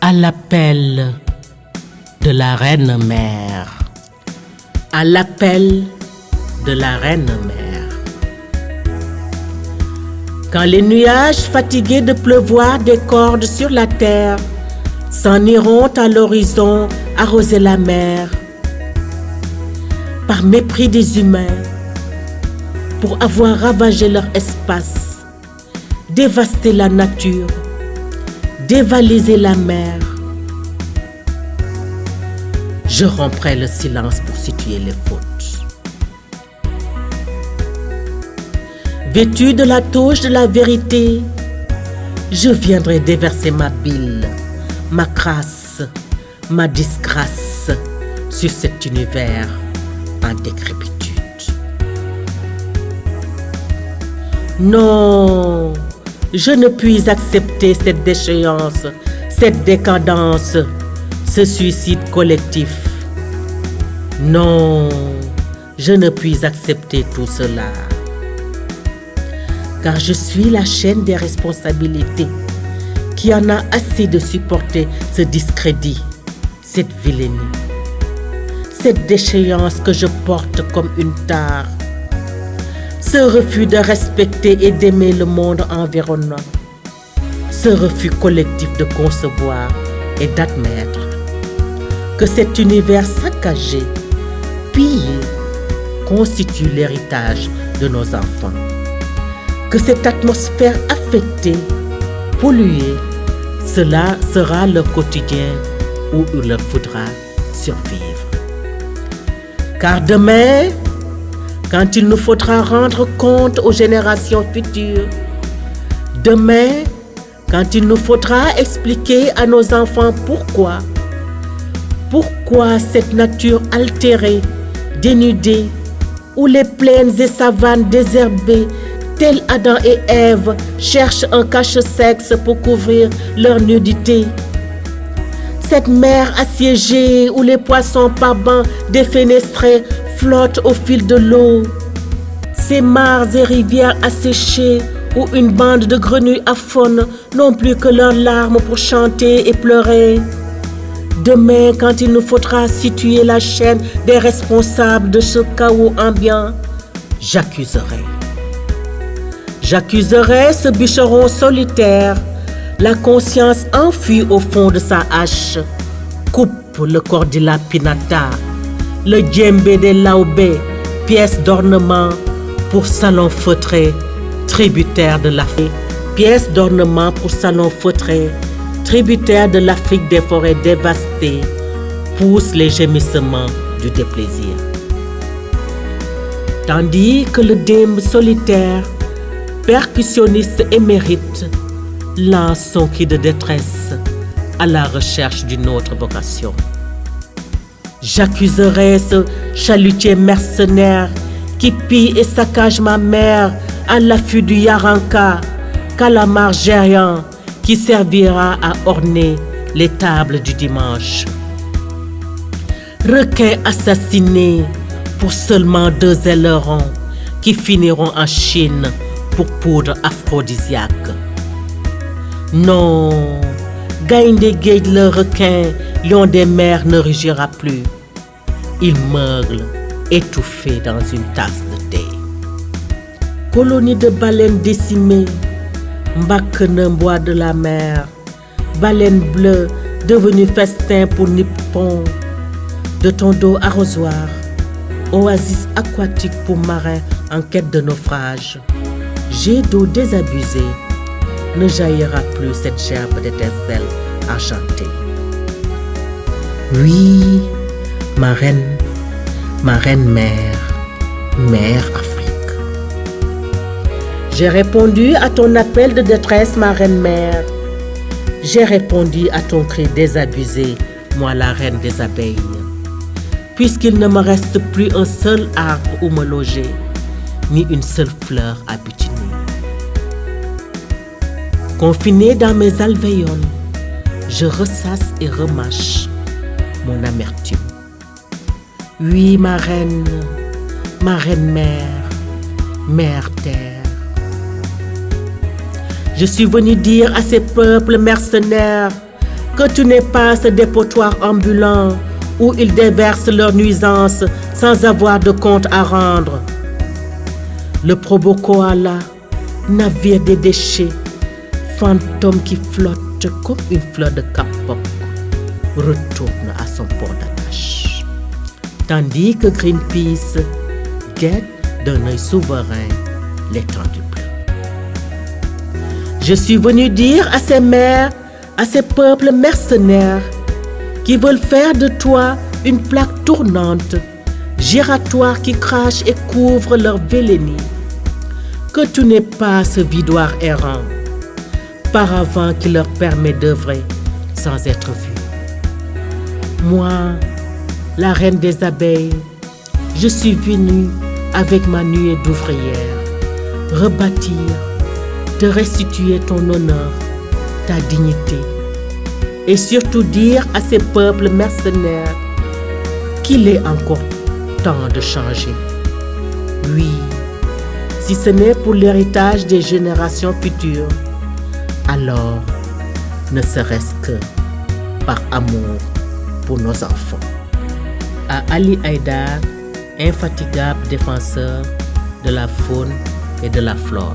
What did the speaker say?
À l'appel de la reine-mère. À l'appel de la reine-mère. Quand les nuages fatigués de pleuvoir décordent sur la terre, s'en iront à l'horizon arroser la mer. Par mépris des humains, pour avoir ravagé leur espace, dévasté la nature, dévalisé la mer, je romprai le silence pour situer les fautes. Vêtu de la touche de la vérité, je viendrai déverser ma bile, ma crasse, ma disgrâce sur cet univers en décrépitude. Non, je ne puis accepter cette déchéance, cette décadence, ce suicide collectif. Non, je ne puis accepter tout cela. Car je suis la chaîne des responsabilités qui en a assez de supporter ce discrédit, cette vilainie, cette déchéance que je porte comme une tare, ce refus de respecter et d'aimer le monde environnant, ce refus collectif de concevoir et d'admettre que cet univers saccagé, pillé, constitue l'héritage de nos enfants, que cette atmosphère affectée, polluée, cela sera leur quotidien où il leur faudra survivre. Car demain, quand il nous faudra rendre compte aux générations futures, demain, quand il nous faudra expliquer à nos enfants pourquoi cette nature altérée, dénudée, où les plaines et savanes désherbées, tels Adam et Ève, cherchent un cache-sexe pour couvrir leur nudité. Cette mer assiégée où les poissons par bancs défenestrés flottent au fil de l'eau. Ces mares et rivières asséchées où une bande de grenouilles aphone n'ont plus que leurs larmes pour chanter et pleurer. Demain, quand il nous faudra situer la chaîne des responsables de ce chaos ambiant, j'accuserai ce bûcheron solitaire, la conscience enfuie au fond de sa hache, coupe le cordila pinata, le djembé des laobés, pièce d'ornement pour salon feutré, tributaire de l'Afrique, pièce d'ornement pour salon feutré, tributaire de l'Afrique des forêts dévastées, pousse les gémissements du déplaisir. Tandis que le dème solitaire, percussionniste émérite, lance son cri de détresse à la recherche d'une autre vocation. J'accuserai ce chalutier mercenaire qui pille et saccage ma mère à l'affût du yaranka, calamar géant qui servira à orner les tables du dimanche. Requin assassiné pour seulement 2 ailerons qui finiront en Chine pour poudre aphrodisiaque. Non, gagne des guides le requin, lion des mers ne rugira plus. Il meurle, étouffé dans une tasse de thé. Colonie de baleines décimées, Mbakene bois de la mer, baleine bleue devenue festin pour Nippon, de ton dos arrosoir, oasis aquatique pour marins en quête de naufrage. Jet d'eau désabusée, ne jaillira plus cette gerbe d'étincelles argentées. Oui, ma reine-mère, mère Afrique. J'ai répondu à ton appel de détresse, ma reine-mère. J'ai répondu à ton cri désabusé, moi la reine des abeilles. Puisqu'il ne me reste plus un seul arbre où me loger, ni une seule fleur à butiner. Confiné dans mes alvéoles, je ressasse et remâche mon amertume. Oui, ma reine-mère, mère terre. Je suis venu dire à ces peuples mercenaires que tu n'es pas ce dépotoir ambulant où ils déversent leurs nuisances sans avoir de compte à rendre. Le probo-koala, navire des déchets, fantôme qui flotte comme une fleur de kapok, retourne à son port d'attache. Tandis que Greenpeace guette d'un œil souverain l'étendue bleue. Je suis venu dire à ces mères, à ces peuples mercenaires qui veulent faire de toi une plaque tournante, giratoire qui crache et couvre leur vélénie, que tu n'es pas ce vidoir errant, paravent qui leur permet d'œuvrer sans être vu. Moi, la reine des abeilles, je suis venue avec ma nuée d'ouvrières, rebâtir, te restituer ton honneur, ta dignité, et surtout dire à ces peuples mercenaires qu'il est encore temps de changer. Oui, si ce n'est pour l'héritage des générations futures, alors ne serait-ce que par amour pour nos enfants. À Ali Haïdar, infatigable défenseur de la faune et de la flore.